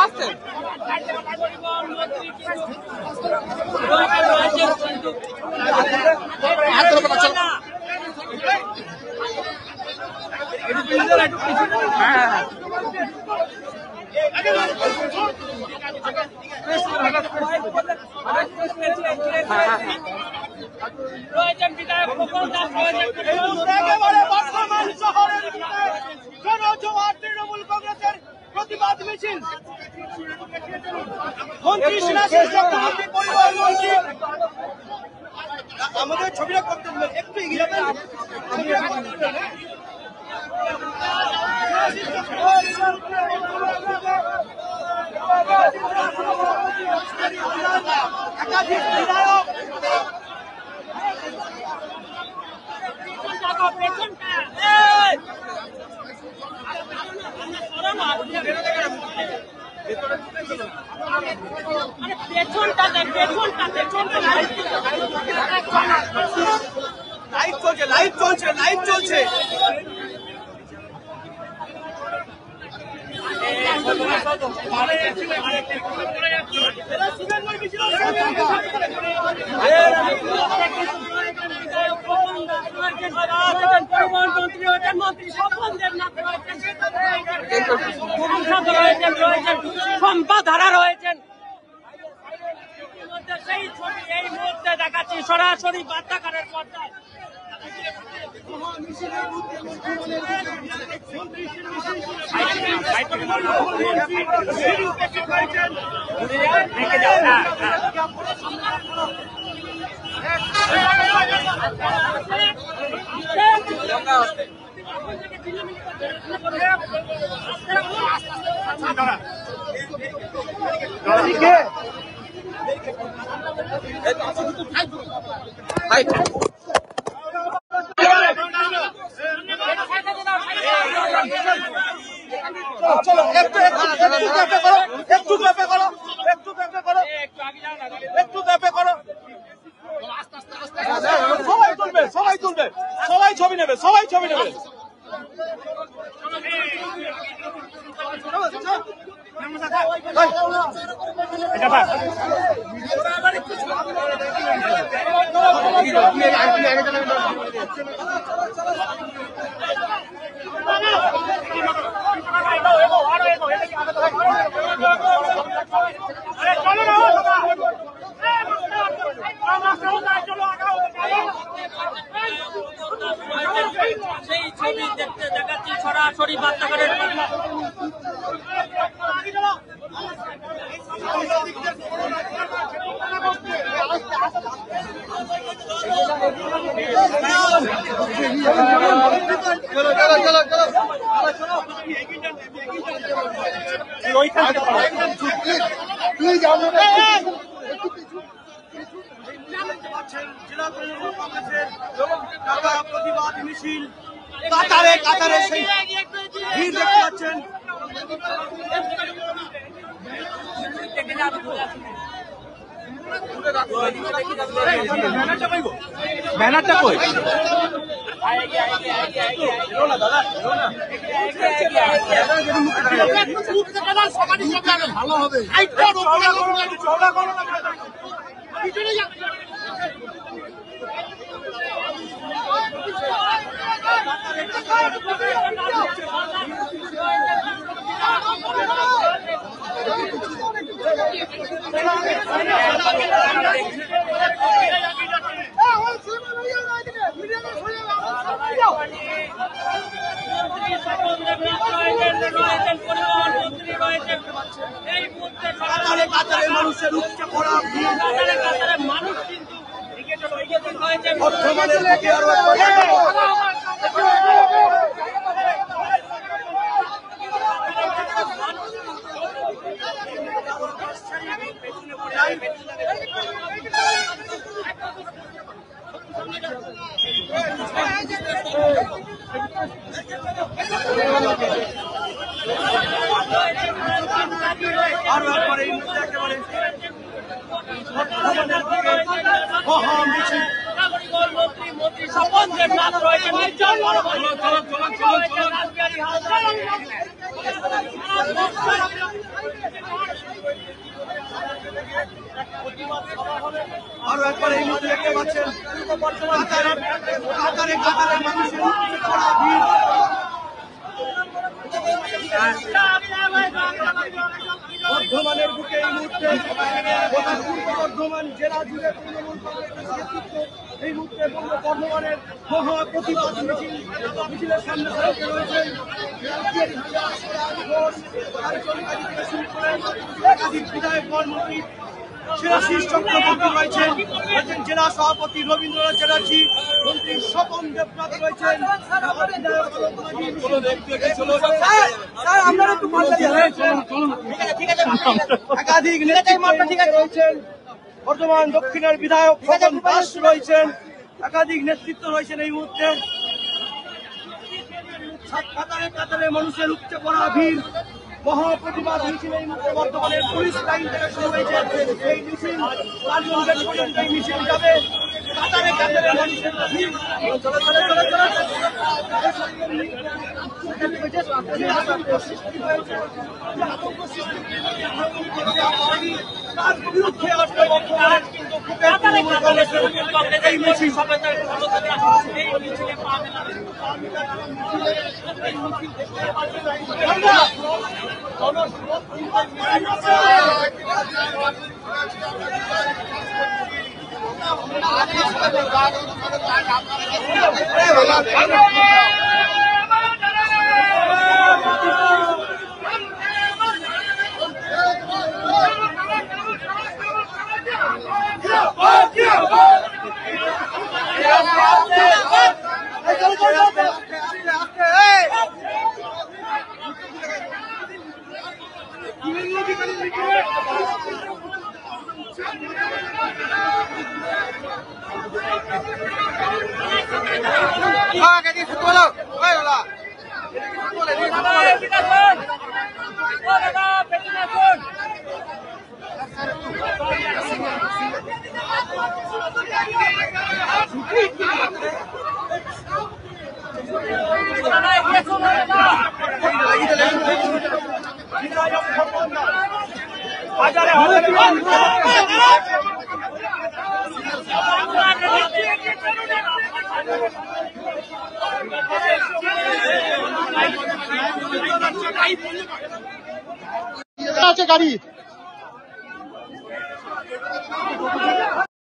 আসছেন? রয়েছেন বিধায়ক প্রকল্প তৃণমূল কংগ্রেসের প্রতিবাদ মিছিল মন্ত্রী আমাদের ছবিটা করতে একটু এগিয়ে যাবেন। একাধিক বিধায়ক লাইভ চলছে মন্ত্রী সম্পাধারা রয়েছেন। সেই ছবি এই মুহূর্তে দেখাচ্ছি সরাসরি বার্তাকারের পর্দায়। চলো একটু ক্যাপে করো সবাই তুলবে সবাই ছবি নেবে সেই ছবি দেখতে দেখাচ্ছি সরাসরি বার্তাকারের জেলা তৃণমূল কংগ্রেসের প্রতিবাদ মিছিল কাতারে সেই ভিড় দেখতে পাচ্ছেন। ব্যানারটা কই ভালো হবে মানুষের উচ্চ পড়া মানুষ কিন্তু বর্তমানের দিকে আরো আরো একবারে একেবারে মন্ত্রী স্বপন দেবনাথ রয়েছেন চলো আরো একবার এই মুহূর্তে দেখতে পাচ্ছেন কাতারে কাতারে মানুষের ভিড়। বর্ধমানের বুকে এই মুহূর্তে গোটা পূর্ব বর্ধমান জেলা জুড়ে তৃণমূল কংগ্রেসের নেতৃত্ব এই মুহূর্তে বর্ধমানের মহা প্রতিবাদ মিছিলের সামনে সারিতে রয়েছেন একাধিক বিধায়ক মন্ত্রী শিরাশিস চক্রবর্তী রয়েছেন, জেলা সভাপতি রবীন্দ্রনাথ চ্যাটার্জি, মন্ত্রী স্বপন দেবনাথ রয়েছেন, একাধিক নেতৃত্ব রয়েছেন। বর্ধমান দক্ষিণের বিধায়ক খোকন দাস রয়েছেন, একাধিক নেতৃত্ব রয়েছেন এই মুহূর্তে। কাতারে কাতারে মানুষের উপচে পড়া ভিড়, মহাপ্রতিবাদ মিছিল এই মুহূর্তে বর্তমানের পুলিশ লাইন থেকে শুরু হয়েছে। এই মিছিল লালন গেট পর্যন্ত এই মিছিল যাবে। কাতারে কাতারে মানুষের ভিড়, তার বিরুদ্ধে আসলে বর্তমানে কিন্তু এই মিছিল গাড়ি